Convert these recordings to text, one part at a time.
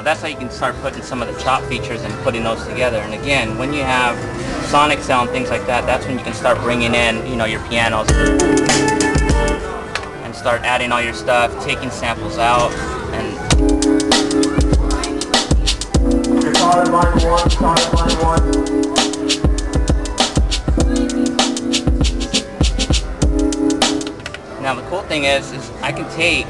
that's how you can start putting some of the chop features and putting those together. And again, when you have Sonic Cell and things like that, that's when you can start bringing in, you know, your pianos and start adding all your stuff, taking samples out, and Solid line 1, solid line 1. Now the cool thing is I can take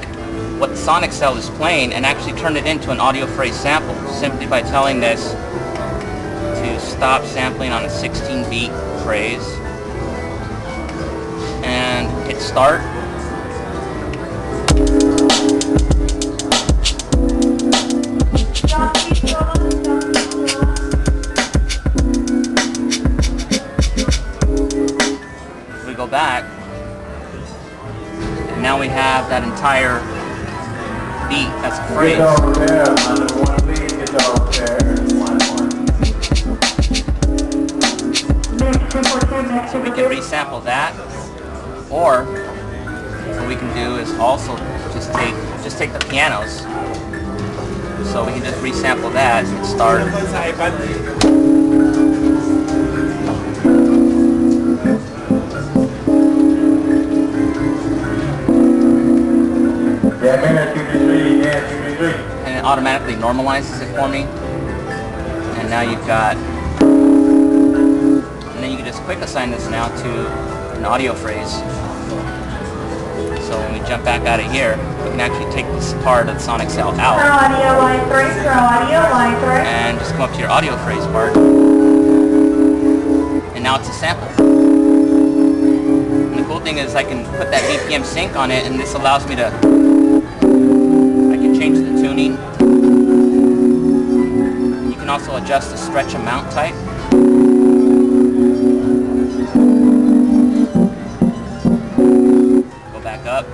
what the Sonic Cell is playing and actually turn it into an audio phrase sample simply by telling this to stop sampling on a 16-beat phrase and hit start. We go back. Now we have that entire beat as a phrase. Get over there, man. One lead, get over there. So we can resample that, or what we can do is also just take the pianos. So we can just resample that and start. And it automatically normalizes it for me. And now you've got, and then you can just quick assign this now to an audio phrase. So when we jump back out of here, we can actually take this part of the Sonic Cell out. Audio line 3, audio line 3. And just come up to your audio phrase part. And now it's a sample. And the cool thing is I can put that BPM sync on it, and this allows me to, I can change the tuning. You can also adjust the stretch amount type. Go back up,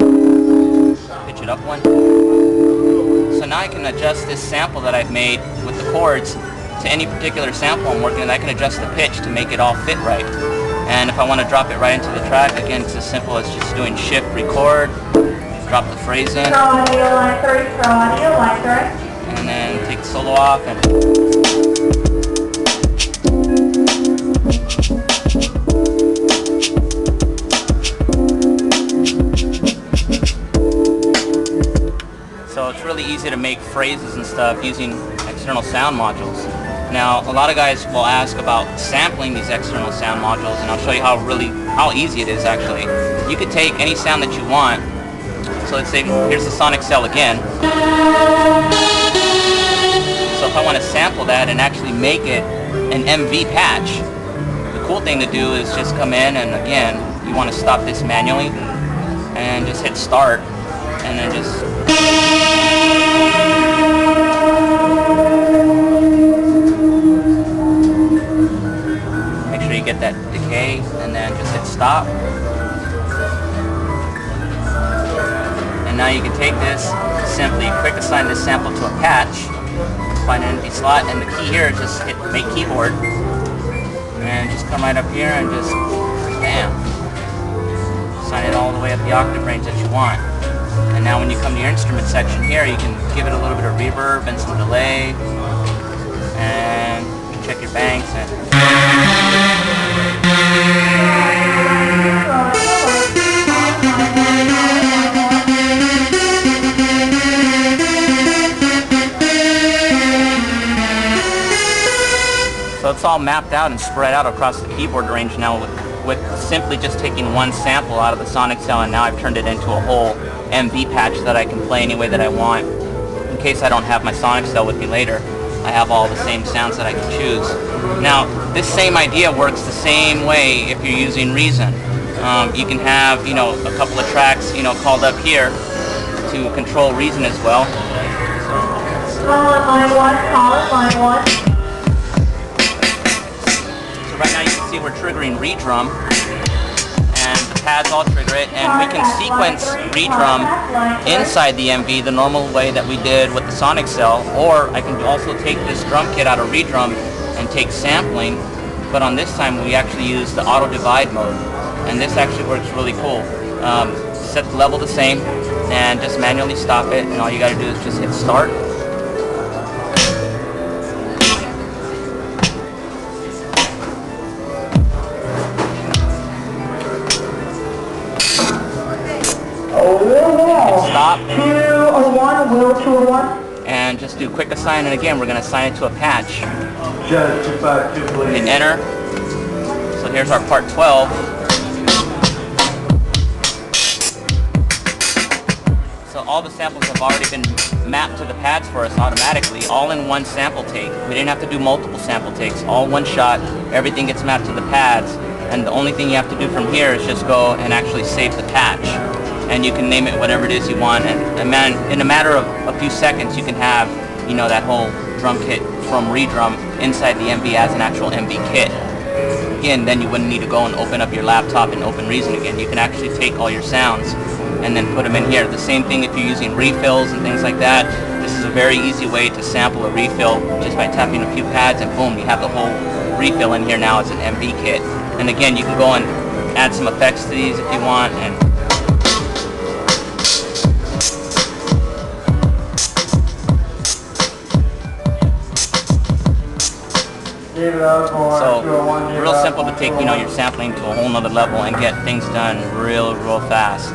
pitch it up one. So now I can adjust this sample that I've made with the chords to any particular sample I'm working with. I can adjust the pitch to make it all fit right. And if I want to drop it right into the track, again, it's as simple as just doing shift record, drop the phrase in, Audio line 3, audio line 3. and then take the solo off and so it's really easy to make phrases and stuff using external sound modules. Now, a lot of guys will ask about sampling these external sound modules, and I'll show you how easy it is actually. You could take any sound that you want. So let's say here's the Sonic Cell again. So if I want to sample that and actually make it an MV patch, the cool thing to do is just come in, and again, you want to stop this manually and just hit start, and then just make sure you get that decay, and then just hit stop. And now you can take this, simply quick assign this sample to a patch, find an empty slot, and the key here is just hit make keyboard, and just come right up here and just bam, assign it all the way up the octave range that you want. And now when you come to your instrument section here, you can give it a little bit of reverb and some delay, and you can check your banks and so it's all mapped out and spread out across the keyboard range now with simply just taking one sample out of the Sonic Cell, and now I've turned it into a whole MV patch that I can play any way that I want. In case I don't have my Sonic Cell with me later, I have all the same sounds that I can choose. Now, this same idea works the same way if you're using Reason. You can have, you know, a couple of tracks, you know, called up here to control Reason as well. Solid line 1, solid line 1. So right now you can see we're triggering redrum, and the pads all trigger it, and we can sequence redrum inside the MV the normal way that we did with the Sonic Cell, or I can also take this drum kit out of redrum and take sampling, but on this time we actually use the auto divide mode, and this actually works really cool. Set the level the same and just manually stop it, and all you got to do is just hit start. top. 201, wheel 201. And just do quick assign, and again, we're going to assign it to a patch. Judge 252, please. Hit enter. So here's our part 12. So all the samples have already been mapped to the pads for us automatically, all in one sample take. We didn't have to do multiple sample takes, all one shot. Everything gets mapped to the pads, and the only thing you have to do from here is just go and actually save the patch. And you can name it whatever it is you want, and man, in a matter of a few seconds you can have, you know, that whole drum kit from Redrum inside the MV as an actual MV kit. Again, then you wouldn't need to go and open up your laptop and open Reason again. You can actually take all your sounds and then put them in here. The same thing if you're using refills and things like that. This is a very easy way to sample a refill just by tapping a few pads, and boom, you have the whole refill in here now as an MV kit. And again, you can go and add some effects to these if you want. And so real simple to take, you know, your sampling to a whole nother level and get things done real fast.